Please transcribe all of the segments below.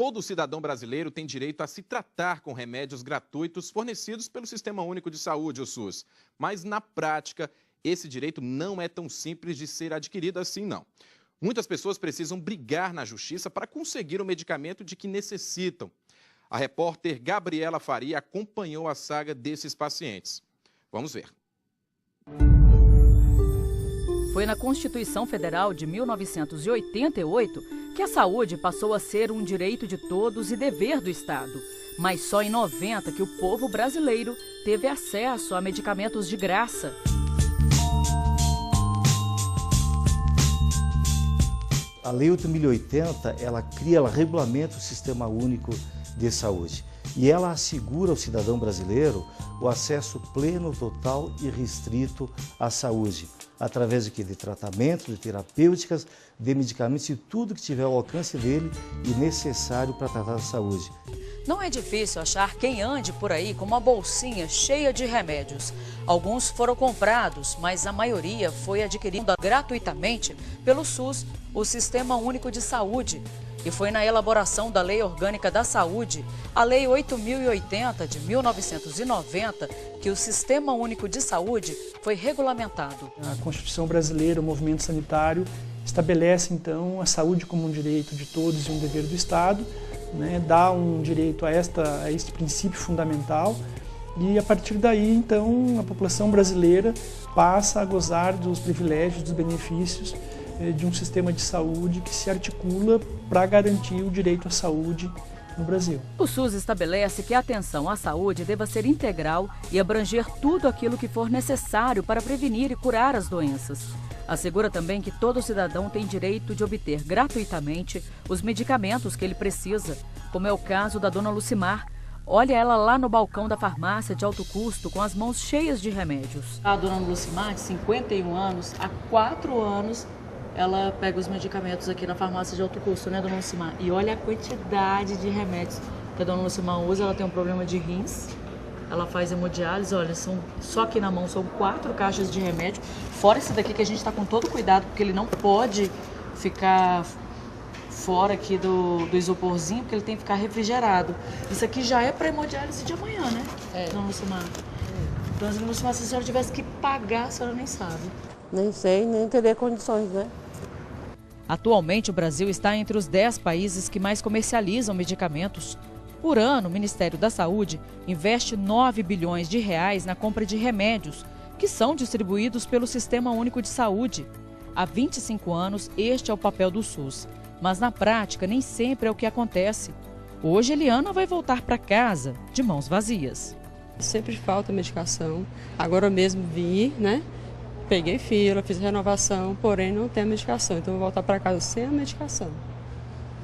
todo cidadão brasileiro tem direito a se tratar com remédios gratuitos fornecidos pelo Sistema Único de Saúde, o SUS. Mas, na prática, esse direito não é tão simples de ser adquirido assim, não. Muitas pessoas precisam brigar na justiça para conseguir o medicamento de que necessitam. A repórter Gabriela Faria acompanhou a saga desses pacientes. Vamos ver. Foi na Constituição Federal de 1988 que a saúde passou a ser um direito de todos e dever do Estado. Mas só em 90 que o povo brasileiro teve acesso a medicamentos de graça. A Lei 8.080, ela regulamenta o Sistema Único de Saúde. E ela assegura ao cidadão brasileiro o acesso pleno, total e restrito à saúde, através de tratamentos, de terapêuticas, de medicamentos e tudo que tiver ao alcance dele e necessário para tratar da saúde. Não é difícil achar quem ande por aí com uma bolsinha cheia de remédios. Alguns foram comprados, mas a maioria foi adquirida gratuitamente pelo SUS, o Sistema Único de Saúde. E foi na elaboração da Lei Orgânica da Saúde, a Lei 8.080 de 1990, que o Sistema Único de Saúde foi regulamentado. A Constituição brasileira, o movimento sanitário, estabelece então a saúde como um direito de todos e um dever do Estado, né, dá um direito a este princípio fundamental e a partir daí então a população brasileira passa a gozar dos privilégios, dos benefícios de um sistema de saúde que se articula para garantir o direito à saúde no Brasil. O SUS estabelece que a atenção à saúde deva ser integral e abranger tudo aquilo que for necessário para prevenir e curar as doenças. Assegura também que todo cidadão tem direito de obter gratuitamente os medicamentos que ele precisa, como é o caso da dona Lucimar. Olha ela lá no balcão da farmácia de alto custo com as mãos cheias de remédios. A dona Lucimar, de 51 anos, há 4 anos, ela pega os medicamentos aqui na farmácia de alto custo, né, dona Lucimar? E olha a quantidade de remédios que a dona Lucimar usa. Ela tem um problema de rins, ela faz hemodiálise, olha, só aqui na mão são 4 caixas de remédio. Fora esse daqui que a gente está com todo cuidado, porque ele não pode ficar fora aqui do isoporzinho, porque ele tem que ficar refrigerado. Isso aqui já é para hemodiálise de amanhã, né, dona Lucimar? Então, dona Lucimar, se a senhora tivesse que pagar, a senhora nem sabe. Nem sei, nem teria condições, né? Atualmente, o Brasil está entre os 10 países que mais comercializam medicamentos. Por ano, o Ministério da Saúde investe 9 bilhões de reais na compra de remédios, que são distribuídos pelo Sistema Único de Saúde. Há 25 anos, este é o papel do SUS. Mas, na prática, nem sempre é o que acontece. Hoje, Eliana vai voltar para casa de mãos vazias. Sempre falta medicação. Agora mesmo vi, né? Peguei fila, fiz renovação, porém não tem a medicação. Então vou voltar para casa sem a medicação.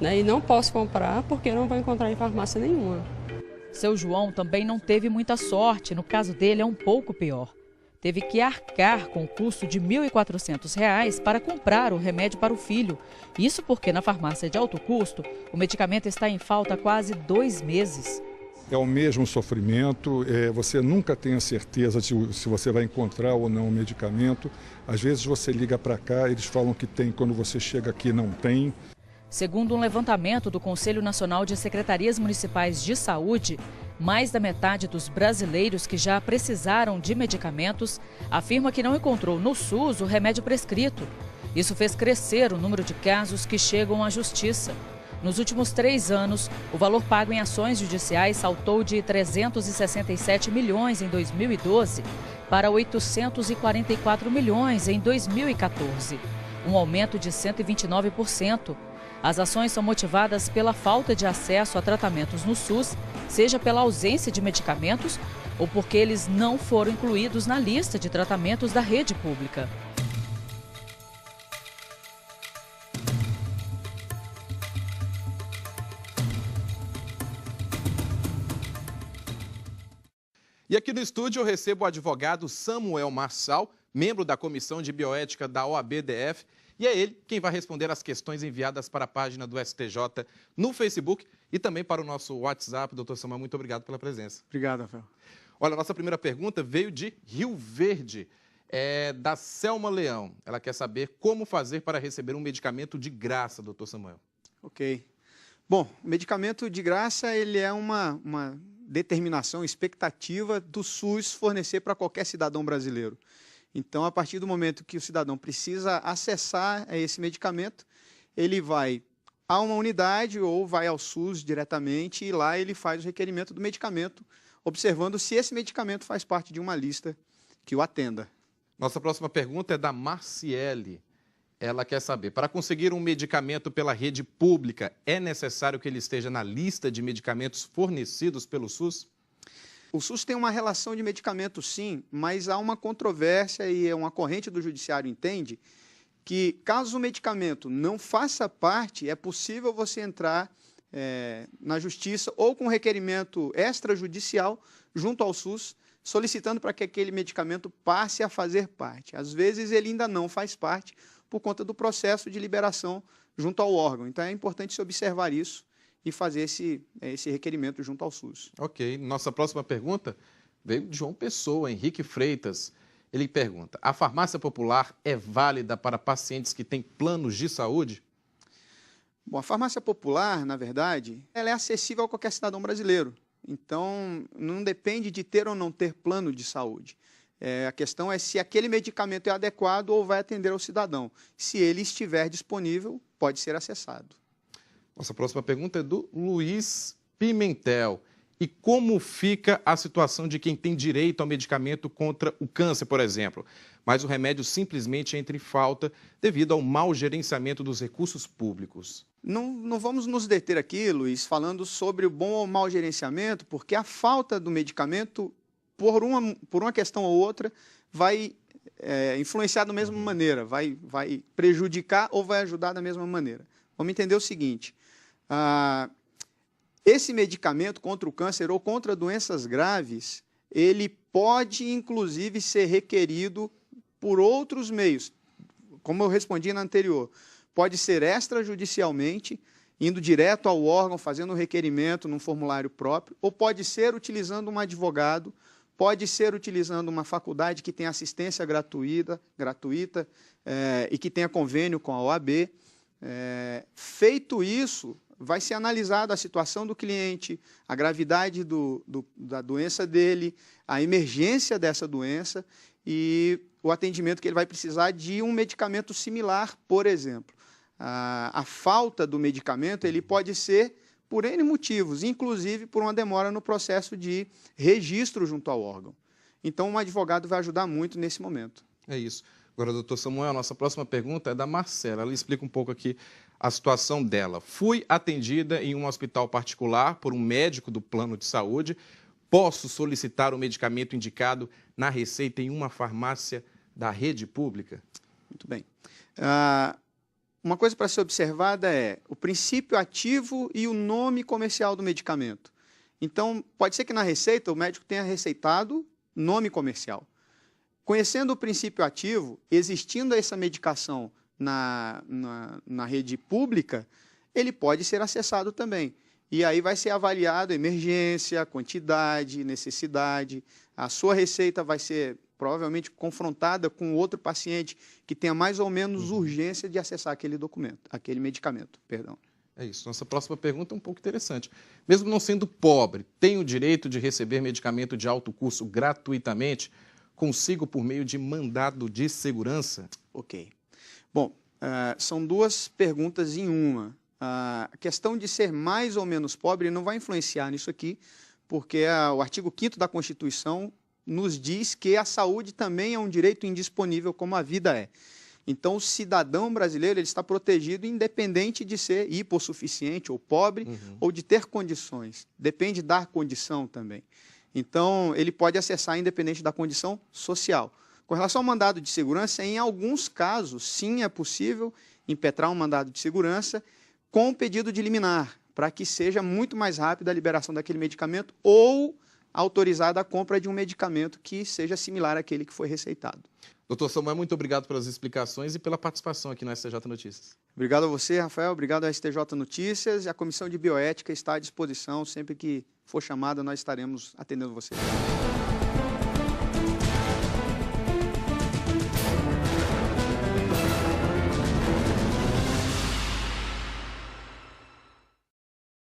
Né? E não posso comprar porque não vou encontrar em farmácia nenhuma. Seu João também não teve muita sorte. No caso dele é um pouco pior. Teve que arcar com o custo de R$ 1.400 para comprar o remédio para o filho. Isso porque na farmácia de alto custo o medicamento está em falta há quase 2 meses. É o mesmo sofrimento, você nunca tem a certeza de se você vai encontrar ou não o medicamento. Às vezes você liga para cá, eles falam que tem, quando você chega aqui não tem. Segundo um levantamento do Conselho Nacional de Secretarias Municipais de Saúde, mais da metade dos brasileiros que já precisaram de medicamentos afirma que não encontrou no SUS o remédio prescrito. Isso fez crescer o número de casos que chegam à justiça. Nos últimos 3 anos, o valor pago em ações judiciais saltou de 367 milhões em 2012 para 844 milhões em 2014, um aumento de 129%. As ações são motivadas pela falta de acesso a tratamentos no SUS, seja pela ausência de medicamentos ou porque eles não foram incluídos na lista de tratamentos da rede pública. E aqui no estúdio eu recebo o advogado Samuel Marçal, membro da Comissão de Bioética da OAB-DF, e é ele quem vai responder as questões enviadas para a página do STJ no Facebook e também para o nosso WhatsApp. Doutor Samuel, muito obrigado pela presença. Obrigado, Rafael. Olha, a nossa primeira pergunta veio de Rio Verde, da Selma Leão. Ela quer saber como fazer para receber um medicamento de graça, doutor Samuel. Ok. Bom, o medicamento de graça ele é uma determinação, expectativa do SUS fornecer para qualquer cidadão brasileiro. Então, a partir do momento que o cidadão precisa acessar esse medicamento, ele vai a uma unidade ou vai ao SUS diretamente e lá ele faz o requerimento do medicamento, observando se esse medicamento faz parte de uma lista que o atenda. Nossa próxima pergunta é da Marciele. Ela quer saber, para conseguir um medicamento pela rede pública, é necessário que ele esteja na lista de medicamentos fornecidos pelo SUS? O SUS tem uma relação de medicamentos, sim, mas há uma controvérsia e uma corrente do judiciário entende que, caso o medicamento não faça parte, é possível você entrar na justiça ou com requerimento extrajudicial junto ao SUS, solicitando para que aquele medicamento passe a fazer parte. Às vezes, ele ainda não faz parte, por conta do processo de liberação junto ao órgão. Então, é importante se observar isso e fazer esse requerimento junto ao SUS. Ok. Nossa próxima pergunta veio de João Pessoa, Henrique Freitas. Ele pergunta, a farmácia popular é válida para pacientes que têm planos de saúde? Bom, a farmácia popular, na verdade, ela é acessível a qualquer cidadão brasileiro. Então, não depende de ter ou não ter plano de saúde. A questão é se aquele medicamento é adequado ou vai atender ao cidadão. Se ele estiver disponível, pode ser acessado. Nossa próxima pergunta é do Luiz Pimentel. E como fica a situação de quem tem direito ao medicamento contra o câncer, por exemplo, mas o remédio simplesmente entra em falta devido ao mau gerenciamento dos recursos públicos? Não vamos nos deter aqui, Luiz, falando sobre o bom ou mau gerenciamento, porque a falta do medicamento, por uma questão ou outra, vai influenciar da mesma maneira, vai prejudicar ou vai ajudar da mesma maneira. Vamos entender o seguinte, esse medicamento contra o câncer ou contra doenças graves, ele pode, inclusive, ser requerido por outros meios, como eu respondi na anterior. Pode ser extrajudicialmente, indo direto ao órgão, fazendo um requerimento num formulário próprio, ou pode ser utilizando um advogado, pode ser utilizando uma faculdade que tem assistência gratuita e que tenha convênio com a OAB. Feito isso, vai ser analisada a situação do cliente, a gravidade da doença dele, a emergência dessa doença e o atendimento que ele vai precisar de um medicamento similar, por exemplo. A falta do medicamento ele pode ser por N motivos, inclusive por uma demora no processo de registro junto ao órgão. Então, um advogado vai ajudar muito nesse momento. É isso. Agora, doutor Samuel, a nossa próxima pergunta é da Marcela. Ela explica um pouco aqui a situação dela. Fui atendida em um hospital particular por um médico do plano de saúde. Posso solicitar o medicamento indicado na receita em uma farmácia da rede pública? Muito bem. Uma coisa para ser observada é o princípio ativo e o nome comercial do medicamento. Então, pode ser que na receita o médico tenha receitado nome comercial. Conhecendo o princípio ativo, existindo essa medicação na rede pública, ele pode ser acessado também. E aí vai ser avaliado emergência, quantidade, necessidade. A sua receita vai ser provavelmente confrontada com outro paciente que tenha mais ou menos urgência de acessar aquele medicamento. É isso. Nossa próxima pergunta é um pouco interessante. Mesmo não sendo pobre, tem o direito de receber medicamento de alto custo gratuitamente? Consigo por meio de mandado de segurança? Ok. Bom, são duas perguntas em uma. A questão de ser mais ou menos pobre não vai influenciar nisso aqui, porque o artigo 5º da Constituição nos diz que a saúde também é um direito indisponível, como a vida é. Então, o cidadão brasileiro ele está protegido independente de ser hipossuficiente ou pobre ou de ter condições. Depende da condição também. Então, ele pode acessar independente da condição social. Com relação ao mandado de segurança, em alguns casos, sim, é possível impetrar um mandado de segurança com pedido de liminar, para que seja muito mais rápida a liberação daquele medicamento ou autorizada a compra de um medicamento que seja similar àquele que foi receitado. Doutor Samuel, muito obrigado pelas explicações e pela participação aqui no STJ Notícias. Obrigado a você, Rafael. Obrigado ao STJ Notícias. E a Comissão de Bioética está à disposição. Sempre que for chamada, nós estaremos atendendo você.